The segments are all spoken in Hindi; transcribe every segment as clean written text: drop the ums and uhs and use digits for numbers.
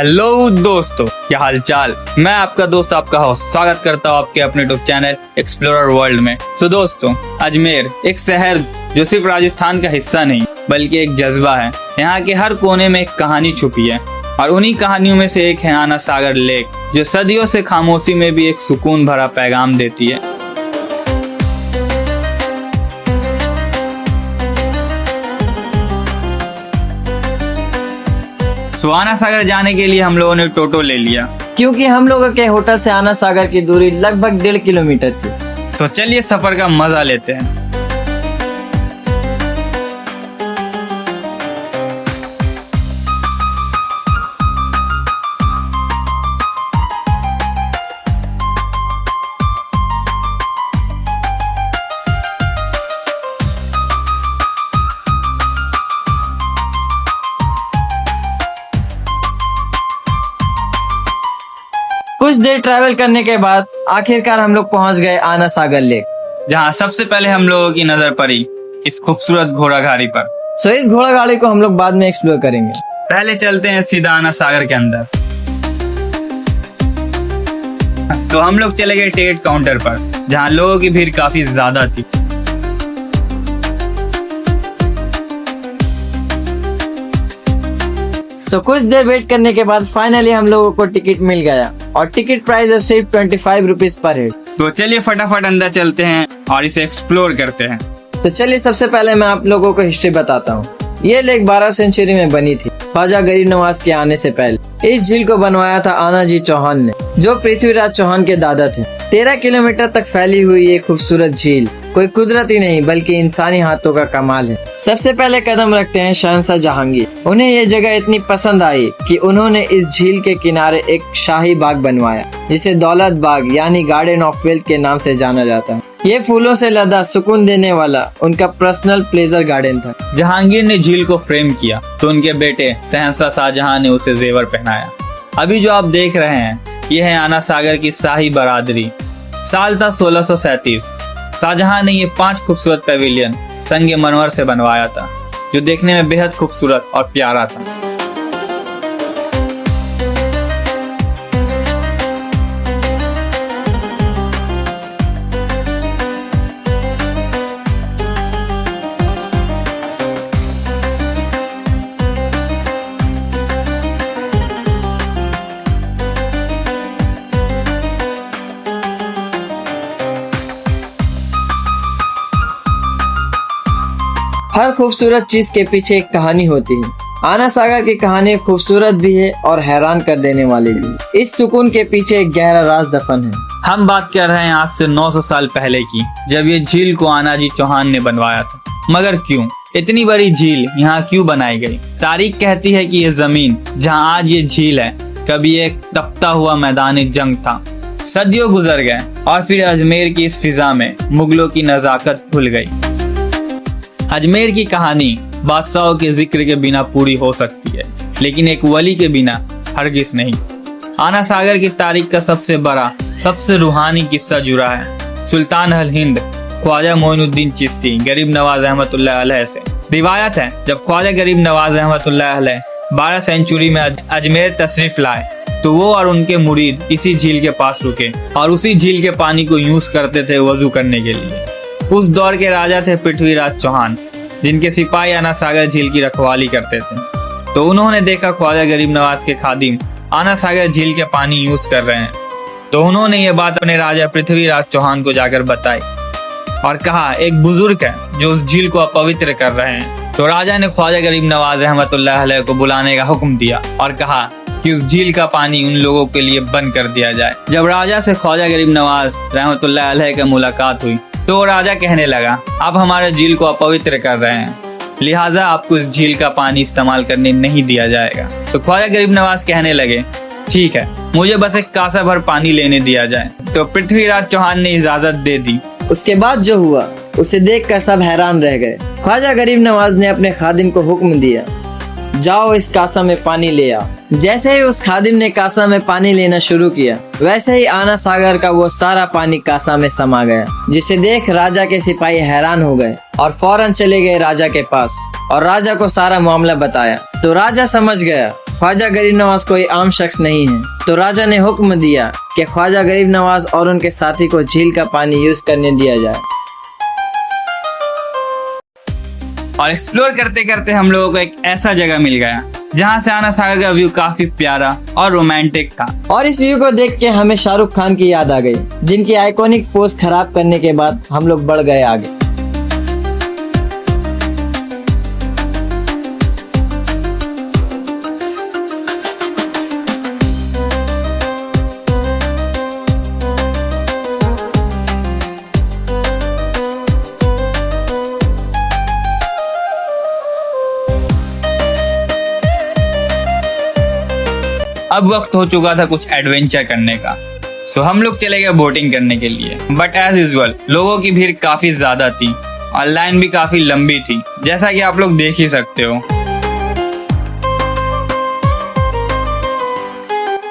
हेलो दोस्तों, क्या हाल चाल। मैं आपका दोस्त आपका होस्ट स्वागत करता हूँ आपके अपने यूट्यूब चैनल एक्सप्लोरर वर्ल्ड में। सो दोस्तों, अजमेर एक शहर जो सिर्फ राजस्थान का हिस्सा नहीं बल्कि एक जज्बा है। यहाँ के हर कोने में एक कहानी छुपी है और उन्हीं कहानियों में से एक है आना सागर लेक, जो सदियों से खामोशी में भी एक सुकून भरा पैगाम देती है। आना सागर जाने के लिए हम लोगों ने टोटो ले लिया, क्योंकि हम लोगों के होटल से आना सागर की दूरी लगभग 1.5 किलोमीटर थी। सो चलिए सफर का मजा लेते हैं। कुछ देर ट्रैवल करने के बाद आखिरकार हम लोग पहुंच गए आना सागर लेक, जहाँ सबसे पहले हम लोगों की नजर पड़ी इस खूबसूरत घोड़ा गाड़ी पर। सो इस घोड़ा गाड़ी को हम लोग बाद में एक्सप्लोर करेंगे। पहले चलते हैं सीधा आना सागर के अंदर। सो हम लोग चले गए टिकट काउंटर पर, जहाँ लोगों की भीड़ काफी ज्यादा थी। सो कुछ देर वेट करने के बाद फाइनली हम लोगों को टिकट मिल गया और टिकट प्राइस है सिर्फ 25 रुपीज पर हेड। तो चलिए फटाफट अंदर चलते हैं और इसे एक्सप्लोर करते हैं। तो चलिए सबसे पहले मैं आप लोगों को हिस्ट्री बताता हूँ। ये लेक 12 सेंचुरी में बनी थी, ख्वाजा गरीब नवाज के आने से पहले। इस झील को बनवाया था आनाजी चौहान ने, जो पृथ्वीराज चौहान के दादा थे। 13 किलोमीटर तक फैली हुई ये खूबसूरत झील कोई कुदरती नहीं बल्कि इंसानी हाथों का कमाल है। सबसे पहले कदम रखते हैं शहंशाह जहांगीर। उन्हें ये जगह इतनी पसंद आई कि उन्होंने इस झील के किनारे एक शाही बाग बनवाया, जिसे दौलत बाग यानी गार्डन ऑफ वेल्थ के नाम से जाना जाता है। ये फूलों से लदा सुकून देने वाला उनका पर्सनल प्लेजर गार्डन था। जहांगीर ने झील को फ्रेम किया तो उनके बेटे शहंशाह शाहजहां ने उसे जेवर पहनाया। अभी जो आप देख रहे हैं ये है आना सागर की शाही बरादरी। साल था 1637। शाहजहां ने ये 5 खूबसूरत पैविलियन संगमरमर से बनवाया था, जो देखने में बेहद खूबसूरत और प्यारा था। हर खूबसूरत चीज के पीछे एक कहानी होती है। आना सागर की कहानी खूबसूरत भी है और हैरान कर देने वाली भी। इस सुकून के पीछे एक गहरा राज दफन है। हम बात कर रहे हैं आज से 900 साल पहले की, जब ये झील को आनाजी चौहान ने बनवाया था। मगर क्यों इतनी बड़ी झील यहाँ क्यों बनाई गई? तारीख कहती है कि ये जमीन जहाँ आज ये झील है कभी एक तपता हुआ मैदान जंग था। सदियों गुजर गए और फिर अजमेर की इस फिजा में मुगलों की नजाकत खुल गई। अजमेर की कहानी बादशाहों के जिक्र के बिना पूरी हो सकती है, लेकिन एक वली के बिना हरगिज नहीं। आना सागर की तारीख का सबसे बड़ा सबसे रूहानी किस्सा जुड़ा है सुल्तान अल हिंद ख्वाजा मोइनुद्दीन चिश्ती गरीब नवाज रहमतुल्लाह अलैह से। रिवायत है जब ख्वाजा गरीब नवाज रहमतुल्लाह अलैह 12 सेंचुरी में अजमेर तशरीफ लाए तो वो और उनके मुरीद इसी झील के पास रुके और उसी झील के पानी को यूज करते थे वजू करने के लिए। उस दौर के राजा थे पृथ्वीराज चौहान, जिनके सिपाही आना सागर झील की रखवाली करते थे। तो उन्होंने देखा ख्वाजा गरीब नवाज के खादिम आना सागर झील के पानी यूज कर रहे हैं। तो उन्होंने ये बात अपने राजा पृथ्वीराज चौहान को जाकर बताई और कहा एक बुजुर्ग है जो उस झील को अपवित्र कर रहे हैं। तो राजा ने ख्वाजा गरीब नवाज रहमतुल्लाह अलैह को बुलाने का हुक्म दिया और कहा कि उस झील का पानी उन लोगों के लिए बंद कर दिया जाए। जब राजा से ख्वाजा गरीब नवाज रहमतुल्लाह अलैह की मुलाकात हुई तो राजा कहने लगा, आप हमारे झील को अपवित्र कर रहे हैं, लिहाजा आपको इस झील का पानी इस्तेमाल करने नहीं दिया जाएगा। तो ख्वाजा गरीब नवाज कहने लगे, ठीक है, मुझे बस एक कासा भर पानी लेने दिया जाए। तो पृथ्वीराज चौहान ने इजाजत दे दी। उसके बाद जो हुआ उसे देखकर सब हैरान रह गए। ख्वाजा गरीब नवाज ने अपने खादिम को हुक्म दिया, जाओ इस कासा में पानी ले आओ। जैसे ही उस खादिम ने कासा में पानी लेना शुरू किया, वैसे ही आना सागर का वो सारा पानी कासा में समा गया, जिसे देख राजा के सिपाही हैरान हो गए और फौरन चले गए राजा के पास और राजा को सारा मामला बताया। तो राजा समझ गया ख्वाजा गरीब नवाज कोई आम शख्स नहीं है, तो राजा ने हुक्म दिया कि ख्वाजा गरीब नवाज और उनके साथी को झील का पानी यूज करने दिया जाए। और एक्सप्लोर करते करते हम लोगों को एक ऐसा जगह मिल गया जहाँ से आना सागर का व्यू काफी प्यारा और रोमांटिक था। और इस व्यू को देख के हमें शाहरुख खान की याद आ गई, जिनकी आइकॉनिक पोज खराब करने के बाद हम लोग बढ़ गए आगे। अब वक्त हो चुका था कुछ एडवेंचर करने का, सो हम लोग चले गए बोटिंग करने के लिए। बट एज यूजुअल लोगों की भीड़ काफी ज्यादा थी और लाइन भी काफी लंबी थी, जैसा कि आप लोग देख ही सकते हो।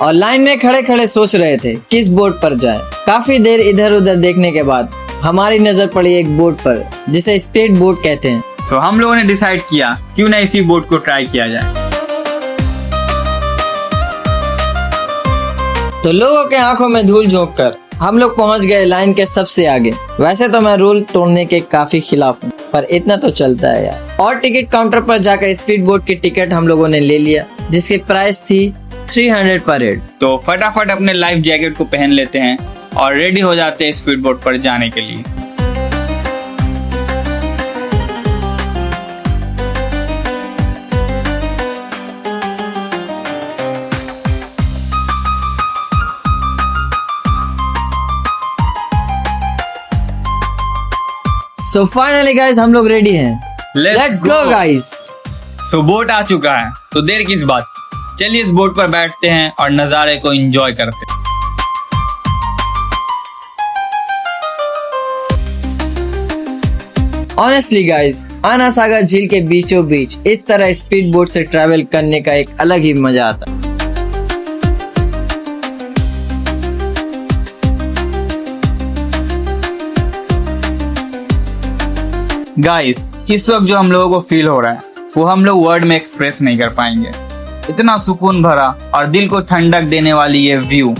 और लाइन में खड़े खड़े सोच रहे थे किस बोट पर जाए। काफी देर इधर उधर देखने के बाद हमारी नजर पड़ी एक बोट पर, जिसे स्पीड बोट कहते हैं। सो हम लोगों ने डिसाइड किया क्यों ना इसी बोट को ट्राई किया जाए। तो लोगों के आंखों में धूल झोंक कर हम लोग पहुंच गए लाइन के सबसे आगे। वैसे तो मैं रूल तोड़ने के काफी खिलाफ हूँ, पर इतना तो चलता है यार। और टिकट काउंटर पर जाकर स्पीड बोट की टिकट हम लोगों ने ले लिया, जिसकी प्राइस थी 300 पर हेड। तो फटाफट अपने लाइफ जैकेट को पहन लेते हैं और रेडी हो जाते हैं स्पीड बोट पर जाने के लिए। सो फाइनली गाइस हम लोग रेडी हैं। Let's go guys. So boat आ चुका है, तो देर किस बात की, चलिए इस बोट पर बैठते हैं और नज़ारे को एंजॉय करते हैं। ऑनेस्टली गाइस, आना सागर झील के बीचों बीच इस तरह स्पीड बोट से ट्रैवल करने का एक अलग ही मजा आता है। गाइस, इस वक्त जो हम लोगों को फील हो रहा है वो हम लोग वर्ड में एक्सप्रेस नहीं कर पाएंगे। इतना सुकून भरा और दिल को ठंडक देने वाली ये व्यू।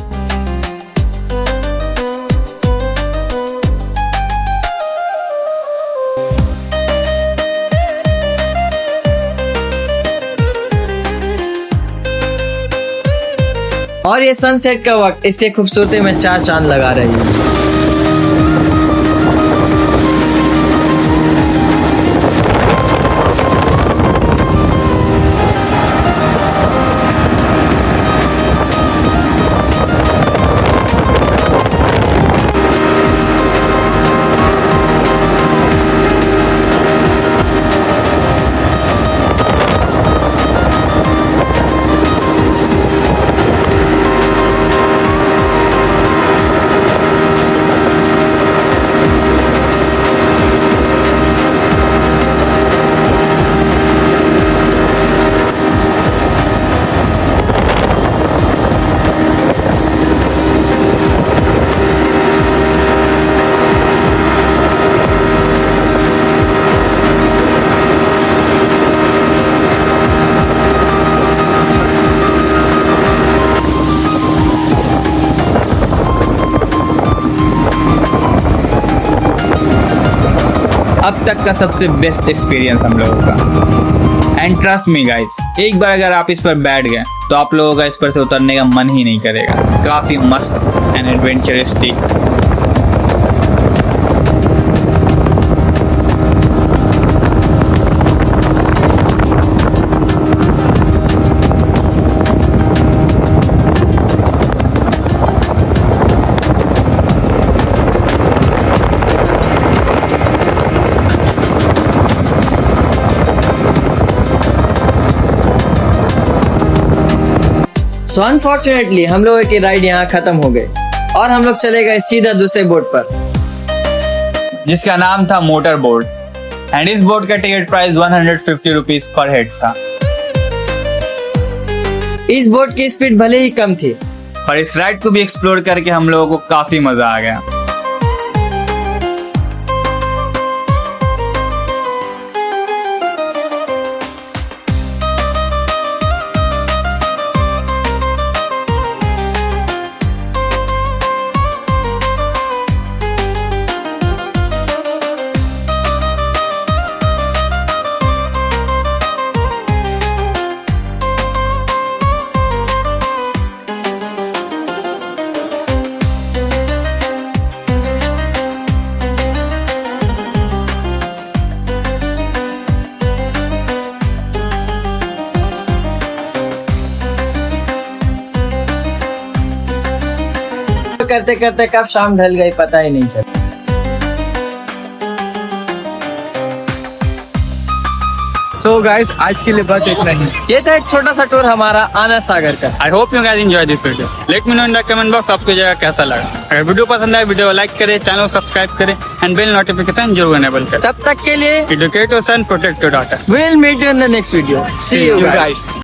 और ये सनसेट का वक्त इसके खूबसूरती में चार चांद लगा रही है। अब तक का सबसे बेस्ट एक्सपीरियंस हम लोगों का। एंड ट्रस्ट मी गाइस, एक बार अगर आप इस पर बैठ गए तो आप लोगों का इस पर से उतरने का मन ही नहीं करेगा। काफी मस्त एंड एडवेंचरिस्टिक। सो अनफॉर्चुनेटली हम लोगों की राइड यहाँ खत्म हो गई और हम लोग चले गए सीधा दूसरे बोट पर, जिसका नाम था मोटर बोट। एंड इस बोट का ticket price 150 rupees per head था। इस बोट की स्पीड भले ही कम थी, और इस राइड को भी एक्सप्लोर करके हम लोगों को काफी मजा आ गया। करते करते कब शाम ढल गई पता ही नहीं चला। सो गाइस आज के लिए बस इतना ही। ये था एक छोटा सा टूर हमारा आनंद सागर का। I hope you guys enjoy this video. Let me know in the comment box आपको जगह कैसा लगा। अगर वीडियो पसंद आए वीडियो को लाइक करें, चैनल को सब्सक्राइब करें एंड बेल नोटिफिकेशन जरूर एनेबल करें। तब तक के लिए educate your son, protect your daughter. we'll meet you in the next video. See you guys.